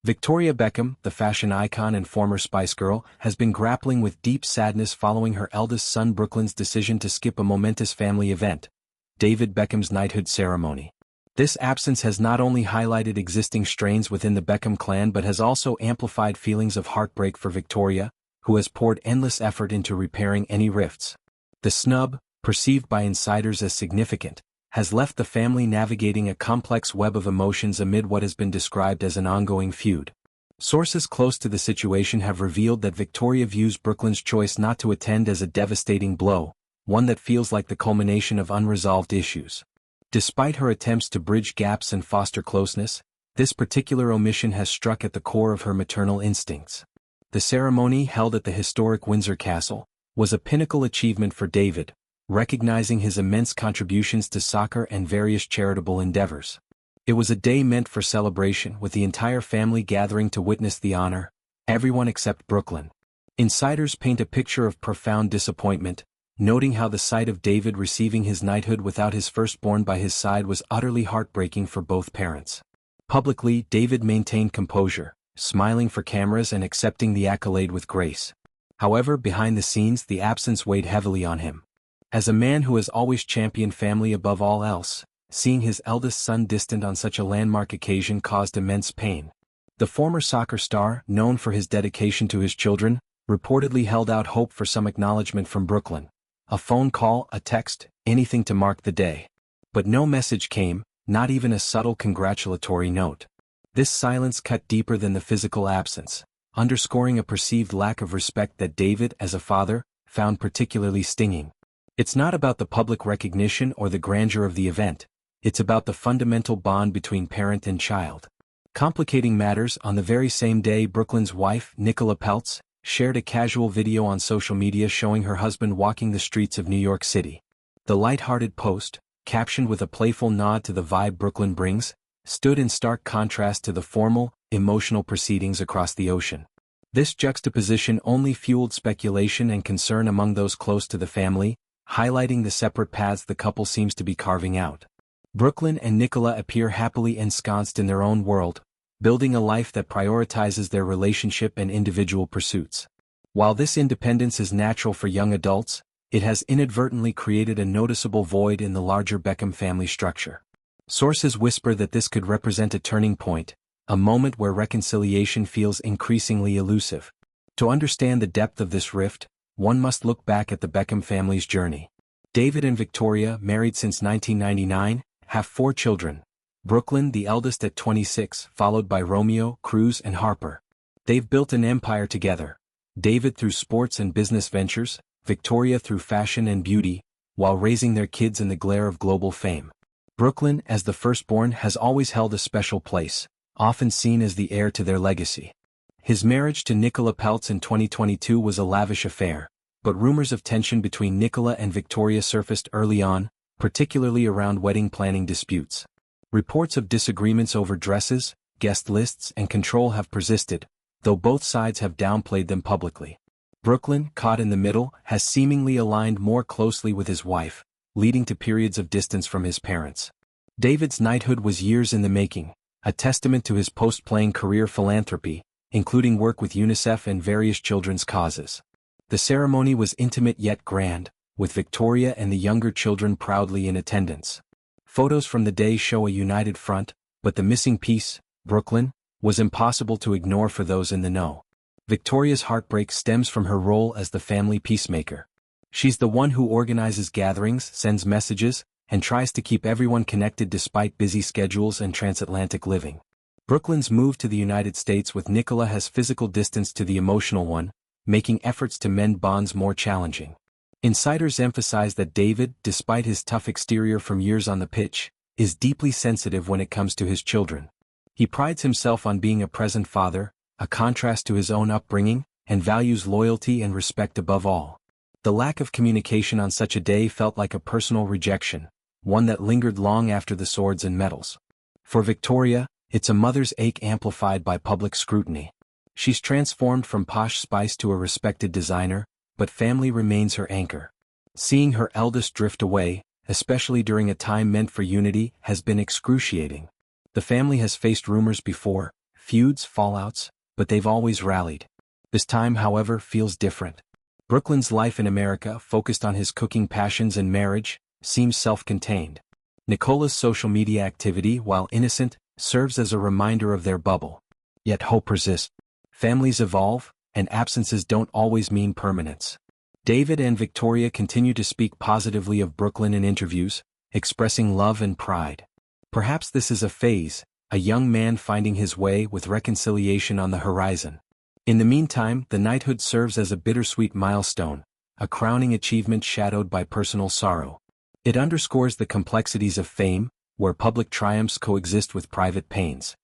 Victoria Beckham, the fashion icon and former Spice Girl, has been grappling with deep sadness following her eldest son Brooklyn's decision to skip a momentous family event, David Beckham's knighthood ceremony. This absence has not only highlighted existing strains within the Beckham clan but has also amplified feelings of heartbreak for Victoria, who has poured endless effort into repairing any rifts. The snub, perceived by insiders as significant, has left the family navigating a complex web of emotions amid what has been described as an ongoing feud. Sources close to the situation have revealed that Victoria views Brooklyn's choice not to attend as a devastating blow, one that feels like the culmination of unresolved issues. Despite her attempts to bridge gaps and foster closeness, this particular omission has struck at the core of her maternal instincts. The ceremony, held at the historic Windsor Castle, was a pinnacle achievement for David, recognizing his immense contributions to soccer and various charitable endeavors. It was a day meant for celebration, with the entire family gathering to witness the honor, everyone except Brooklyn. Insiders paint a picture of profound disappointment, noting how the sight of David receiving his knighthood without his firstborn by his side was utterly heartbreaking for both parents. Publicly, David maintained composure, smiling for cameras and accepting the accolade with grace. However, behind the scenes, the absence weighed heavily on him. As a man who has always championed family above all else, seeing his eldest son distant on such a landmark occasion caused immense pain. The former soccer star, known for his dedication to his children, reportedly held out hope for some acknowledgement from Brooklyn. A phone call, a text, anything to mark the day. But no message came, not even a subtle congratulatory note. This silence cut deeper than the physical absence, underscoring a perceived lack of respect that David, as a father, found particularly stinging. It's not about the public recognition or the grandeur of the event, it's about the fundamental bond between parent and child. Complicating matters, on the very same day Brooklyn's wife, Nicola Peltz, shared a casual video on social media showing her husband walking the streets of New York City. The light-hearted post, captioned with a playful nod to the vibe Brooklyn brings, stood in stark contrast to the formal, emotional proceedings across the ocean. This juxtaposition only fueled speculation and concern among those close to the family, highlighting the separate paths the couple seems to be carving out. Brooklyn and Nicola appear happily ensconced in their own world, building a life that prioritizes their relationship and individual pursuits. While this independence is natural for young adults, it has inadvertently created a noticeable void in the larger Beckham family structure. Sources whisper that this could represent a turning point, a moment where reconciliation feels increasingly elusive. To understand the depth of this rift, one must look back at the Beckham family's journey. David and Victoria, married since 1999, have 4 children. Brooklyn, the eldest at 26, followed by Romeo, Cruz, and Harper. They've built an empire together. David through sports and business ventures, Victoria through fashion and beauty, while raising their kids in the glare of global fame. Brooklyn, as the firstborn, has always held a special place, often seen as the heir to their legacy. His marriage to Nicola Peltz in 2022 was a lavish affair, but rumors of tension between Nicola and Victoria surfaced early on, particularly around wedding planning disputes. Reports of disagreements over dresses, guest lists, and control have persisted, though both sides have downplayed them publicly. Brooklyn, caught in the middle, has seemingly aligned more closely with his wife, leading to periods of distance from his parents. David's knighthood was years in the making, a testament to his post-playing career philanthropy, including work with UNICEF and various children's causes. The ceremony was intimate yet grand, with Victoria and the younger children proudly in attendance. Photos from the day show a united front, but the missing piece, Brooklyn, was impossible to ignore for those in the know. Victoria's heartbreak stems from her role as the family peacemaker. She's the one who organizes gatherings, sends messages, and tries to keep everyone connected despite busy schedules and transatlantic living. Brooklyn's move to the United States with Nicola has physical distance to the emotional one, making efforts to mend bonds more challenging. Insiders emphasize that David, despite his tough exterior from years on the pitch, is deeply sensitive when it comes to his children. He prides himself on being a present father, a contrast to his own upbringing, and values loyalty and respect above all. The lack of communication on such a day felt like a personal rejection, one that lingered long after the swords and medals. For Victoria, it's a mother's ache amplified by public scrutiny. She's transformed from posh spice to a respected designer, but family remains her anchor. Seeing her eldest drift away, especially during a time meant for unity, has been excruciating. The family has faced rumors before, feuds, fallouts, but they've always rallied. This time, however, feels different. Brooklyn's life in America, focused on his cooking passions and marriage, seems self-contained. Nicola's social media activity, while innocent, serves as a reminder of their bubble. Yet hope persists. Families evolve, and absences don't always mean permanence. David and Victoria continue to speak positively of Brooklyn in interviews, expressing love and pride. Perhaps this is a phase, a young man finding his way with reconciliation on the horizon. In the meantime, the knighthood serves as a bittersweet milestone, a crowning achievement shadowed by personal sorrow. It underscores the complexities of fame, where public triumphs coexist with private pains.